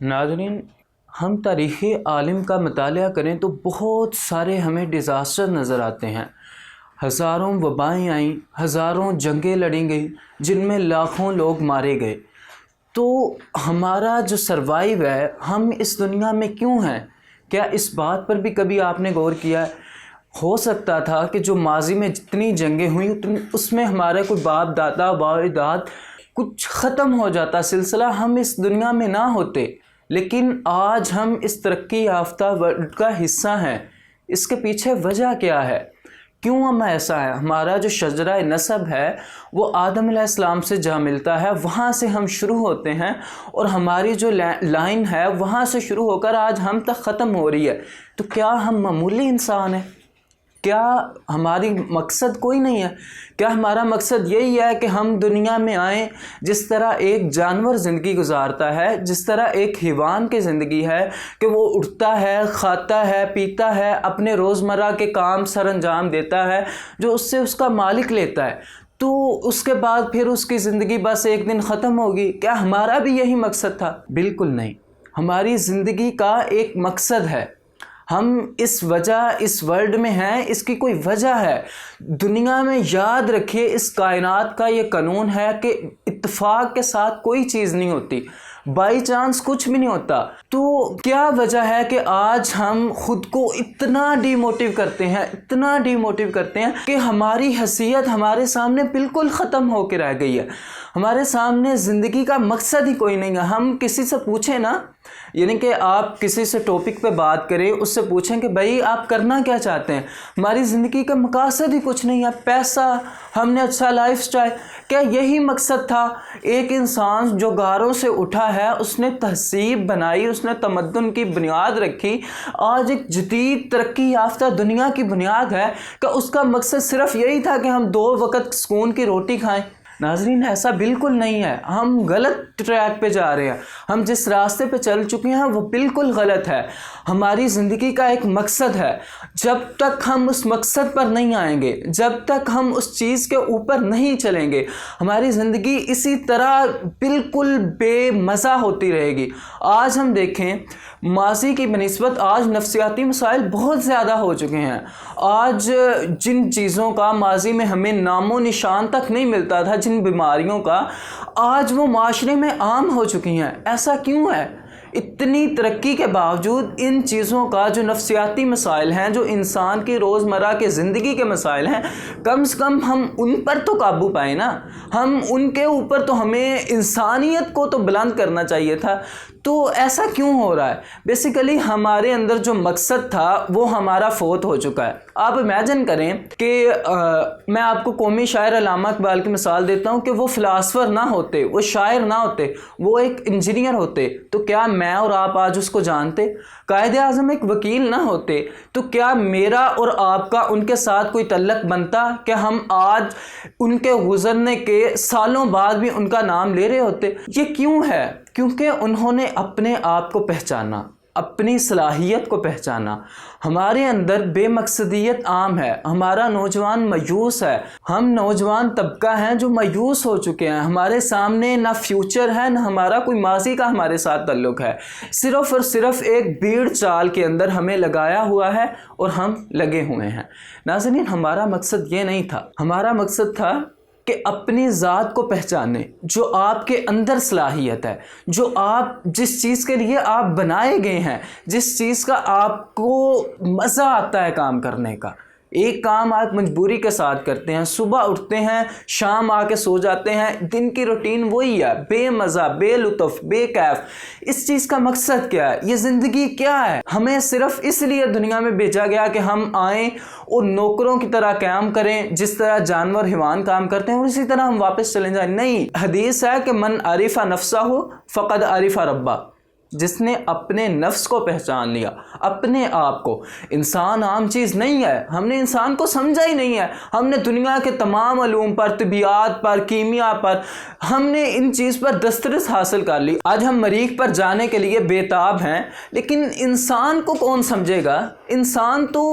ناظرین، ہم تاریخ عالم کا مطالعہ کریں تو بہت سارے ہمیں ڈیزاسٹر نظر آتے ہیں۔ ہزاروں وبائیں آئیں، ہزاروں جنگیں لڑیں گئیں جن میں لاکھوں لوگ مارے گئے۔ تو ہمارا جو سروائیو ہے، ہم اس دنیا میں کیوں ہیں؟ کیا اس بات پر بھی کبھی آپ نے غور کیا ہے؟ ہو سکتا تھا کہ جو ماضی میں جتنی جنگیں ہوئیں اس میں ہمارے کوئی باپ دادا باجداد کچھ ختم ہو جاتا سلسلہ، ہم اس دنیا میں نہ ہوتے، لیکن آج ہم اس ترقی یافتہ ورلڈ کا حصہ ہیں۔ اس کے پیچھے وجہ کیا ہے؟ کیوں ہم ایسا ہے؟ ہمارا جو شجرہ نسب ہے وہ آدم علیہ السلام سے جا ملتا ہے، وہاں سے ہم شروع ہوتے ہیں، اور ہماری جو لائن ہے وہاں سے شروع ہو کر آج ہم تک ختم ہو رہی ہے۔ تو کیا ہم معمولی انسان ہیں؟ کیا ہماری مقصد کوئی نہیں ہے؟ کیا ہمارا مقصد یہی ہے کہ ہم دنیا میں آئیں جس طرح ایک جانور زندگی گزارتا ہے، جس طرح ایک حیوان کی زندگی ہے کہ وہ اٹھتا ہے، کھاتا ہے، پیتا ہے، اپنے روزمرہ کے کام سر انجام دیتا ہے جو اس سے اس کا مالک لیتا ہے، تو اس کے بعد پھر اس کی زندگی بس ایک دن ختم ہوگی؟ کیا ہمارا بھی یہی مقصد تھا؟ بالکل نہیں۔ ہماری زندگی کا ایک مقصد ہے۔ ہم اس ورلڈ میں ہیں، اس کی کوئی وجہ ہے۔ دنیا میں یاد رکھیے، اس کائنات کا یہ قانون ہے کہ اتفاق کے ساتھ کوئی چیز نہیں ہوتی، بائی چانس کچھ بھی نہیں ہوتا۔ تو کیا وجہ ہے کہ آج ہم خود کو اتنا ڈی موٹیو کرتے ہیں کہ ہماری حیثیت ہمارے سامنے بالکل ختم ہو کے رہ گئی ہے۔ ہمارے سامنے زندگی کا مقصد ہی کوئی نہیں ہے۔ ہم کسی سے پوچھیں نا، یعنی کہ آپ کسی سے ٹاپک پہ بات کریں، اس سے پوچھیں کہ بھائی آپ کرنا کیا چاہتے ہیں؟ ہماری زندگی کا مقاصد ہی کچھ نہیں ہے۔ پیسہ، ہم نے اچھا لائف سٹائل، کیا یہی مقصد تھا؟ ایک انسان جو غاروں سے اٹھا ہے، اس نے تہذیب بنائی، اس نے تمدن کی بنیاد رکھی، آج ایک جدید ترقی یافتہ دنیا کی بنیاد ہے، کہ اس کا مقصد صرف یہی تھا کہ ہم 2 وقت سکون کی روٹی کھائیں؟ ناظرین، ایسا بالکل نہیں ہے۔ ہم غلط ٹریک پہ جا رہے ہیں۔ ہم جس راستے پہ چل چکے ہیں وہ بالکل غلط ہے۔ ہماری زندگی کا ایک مقصد ہے۔ جب تک ہم اس مقصد پر نہیں آئیں گے، جب تک ہم اس چیز کے اوپر نہیں چلیں گے، ہماری زندگی اسی طرح بالکل بے مزہ ہوتی رہے گی۔ آج ہم دیکھیں، ماضی کی بنسبت آج نفسیاتی مسائل بہت زیادہ ہو چکے ہیں۔ آج جن چیزوں کا ماضی میں ہمیں نام و نشان تک نہیں ملتا تھا، جن بیماریوں کا، آج وہ معاشرے میں عام ہو چکی ہیں۔ ایسا کیوں ہے؟ اتنی ترقی کے باوجود ان چیزوں کا جو نفسیاتی مسائل ہیں، جو انسان کی روزمرہ کے زندگی کے مسائل ہیں، کم سے کم ہم ان پر تو قابو پائیں نا۔ ہم ان کے اوپر تو، ہمیں انسانیت کو تو بلند کرنا چاہیے تھا۔ تو ایسا کیوں ہو رہا ہے؟ بیسیکلی ہمارے اندر جو مقصد تھا وہ ہمارا فوت ہو چکا ہے۔ آپ امیجن کریں کہ میں آپ کو قومی شاعر علامہ اقبال کی مثال دیتا ہوں کہ وہ فلاسفر نہ ہوتے، وہ شاعر نہ ہوتے، وہ ایک انجینئر ہوتے، تو کیا میں اور آپ آج اس کو جانتے؟ قائد اعظم ایک وکیل نہ ہوتے، تو کیا میرا اور آپ کا ان کے ساتھ کوئی تعلق بنتا کہ ہم آج ان کے گزرنے کے سالوں بعد بھی ان کا نام لے رہے ہوتے؟ یہ کیوں ہے؟ کیونکہ انہوں نے اپنے آپ کو پہچانا، اپنی صلاحیت کو پہچانا۔ ہمارے اندر بے مقصدیت عام ہے، ہمارا نوجوان مایوس ہے۔ ہم نوجوان طبقہ ہیں جو مایوس ہو چکے ہیں۔ ہمارے سامنے نہ فیوچر ہے، نہ ہمارا کوئی ماضی کا ہمارے ساتھ تعلق ہے۔ صرف اور صرف ایک بھیڑ چال کے اندر ہمیں لگایا ہوا ہے اور ہم لگے ہوئے ہیں۔ ناظرین، ہمارا مقصد یہ نہیں تھا۔ ہمارا مقصد تھا کہ اپنی ذات کو پہچانے، جو آپ کے اندر صلاحیت ہے، جو آپ جس چیز کے لیے آپ بنائے گئے ہیں، جس چیز کا آپ کو مزہ آتا ہے کام کرنے کا۔ ایک کام آپ مجبوری کے ساتھ کرتے ہیں، صبح اٹھتے ہیں، شام آ کے سو جاتے ہیں، دن کی روٹین وہی ہے، بے مزہ، بے لطف، بے کیف۔ اس چیز کا مقصد کیا ہے؟ یہ زندگی کیا ہے؟ ہمیں صرف اس لیے دنیا میں بھیجا گیا کہ ہم آئیں اور نوکروں کی طرح قیام کریں، جس طرح جانور حیوان کام کرتے ہیں، اور اسی طرح ہم واپس چلے جائیں؟ نہیں، حدیث ہے کہ من عرف نفسہ فقد عرف ربہ، جس نے اپنے نفس کو پہچان لیا، اپنے آپ کو۔ انسان عام چیز نہیں ہے، ہم نے انسان کو سمجھا ہی نہیں ہے۔ ہم نے دنیا کے تمام علوم پر، طبیعیات پر، کیمیا پر، ہم نے ان چیز پر دسترس حاصل کر لی۔ آج ہم مریخ پر جانے کے لیے بے تاب ہیں، لیکن انسان کو کون سمجھے گا؟ انسان تو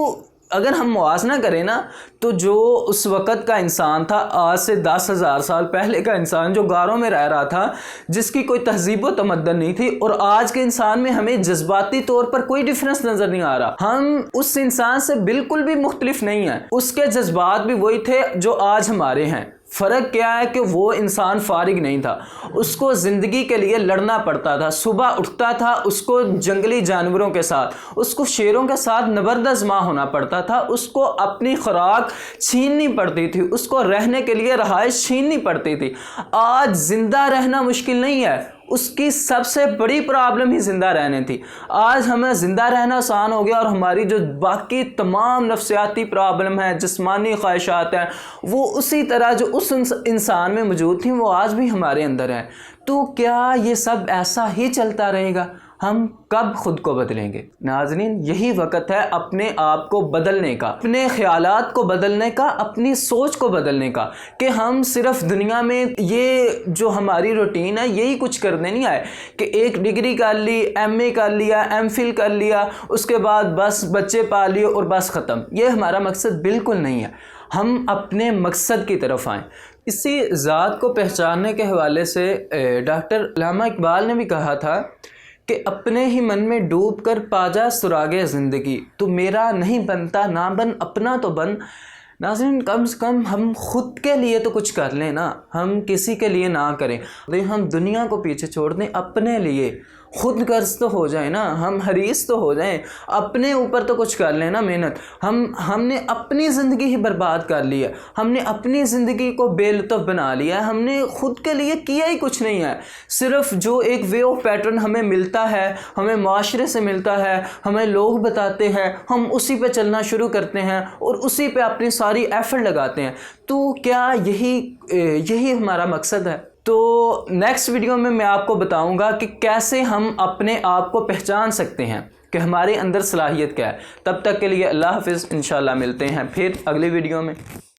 اگر ہم موازنہ کریں نا تو جو اس وقت کا انسان تھا، آج سے 10,000 سال پہلے کا انسان جو غاروں میں رہ رہا تھا، جس کی کوئی تہذیب و تمدن نہیں تھی، اور آج کے انسان میں ہمیں جذباتی طور پر کوئی ڈفرنس نظر نہیں آ رہا. ہم اس انسان سے بالکل بھی مختلف نہیں ہیں. اس کے جذبات بھی وہی تھے جو آج ہمارے ہیں. فرق کیا ہے کہ وہ انسان فارغ نہیں تھا، اس کو زندگی کے لیے لڑنا پڑتا تھا. صبح اٹھتا تھا، اس کو جنگلی جانوروں کے ساتھ، اس کو شیروں کے ساتھ نبرد آزما ہونا پڑتا تھا. اس کو اپنی خوراک چھیننی پڑتی تھی، اس کو رہنے کے لیے رہائش چھیننی پڑتی تھی. آج زندہ رہنا مشکل نہیں ہے، اس کی سب سے بڑی پرابلم ہی زندہ رہنے تھی. آج ہمیں زندہ رہنا آسان ہو گیا، اور ہماری جو باقی تمام نفسیاتی پرابلم ہیں، جسمانی خواہشات ہیں، وہ اسی طرح جو اس انسان میں موجود تھیں وہ آج بھی ہمارے اندر ہیں. تو کیا یہ سب ایسا ہی چلتا رہے گا؟ ہم کب خود کو بدلیں گے؟ ناظرین، یہی وقت ہے اپنے آپ کو بدلنے کا، اپنے خیالات کو بدلنے کا، اپنی سوچ کو بدلنے کا، کہ ہم صرف دنیا میں یہ جو ہماری روٹین ہے یہی کچھ کرنے نہیں آئے کہ ایک ڈگری کر لی، ایم اے کر لیا، ایم فل کر لیا، اس کے بعد بس بچے پال لیے اور بس ختم. یہ ہمارا مقصد بالکل نہیں ہے. ہم اپنے مقصد کی طرف آئیں. اسی ذات کو پہچاننے کے حوالے سے ڈاکٹر علامہ اقبال نے بھی کہا تھا کہ اپنے ہی من میں ڈوب کر پا جا سراغِ زندگی، تو میرا نہیں بنتا نہ بن اپنا تو بن. ناظرین، کم سے کم ہم خود کے لیے تو کچھ کر لیں نا، ہم کسی کے لیے نہ کریں. ہم دنیا کو پیچھے چھوڑ دیں، اپنے لیے خود غرض تو ہو جائیں نا، ہم حریص تو ہو جائیں، اپنے اوپر تو کچھ کر لیں نا محنت. ہم نے اپنی زندگی ہی برباد کر لی ہے، ہم نے اپنی زندگی کو بے لطف بنا لیا ہے، ہم نے خود کے لیے کیا ہی کچھ نہیں ہے. صرف جو ایک وے آف پیٹرن ہمیں ملتا ہے، ہمیں معاشرے سے ملتا ہے، ہمیں لوگ بتاتے ہیں، ہم اسی پہ چلنا شروع کرتے ہیں اور اسی پہ اپنی ساری ایفرٹ لگاتے ہیں. تو کیا یہی ہمارا مقصد ہے؟ تو نیکسٹ ویڈیو میں آپ کو بتاؤں گا کہ کیسے ہم اپنے آپ کو پہچان سکتے ہیں کہ ہمارے اندر صلاحیت کیا ہے. تب تک کے لیے اللہ حافظ. انشاءاللہ ملتے ہیں پھر اگلی ویڈیو میں.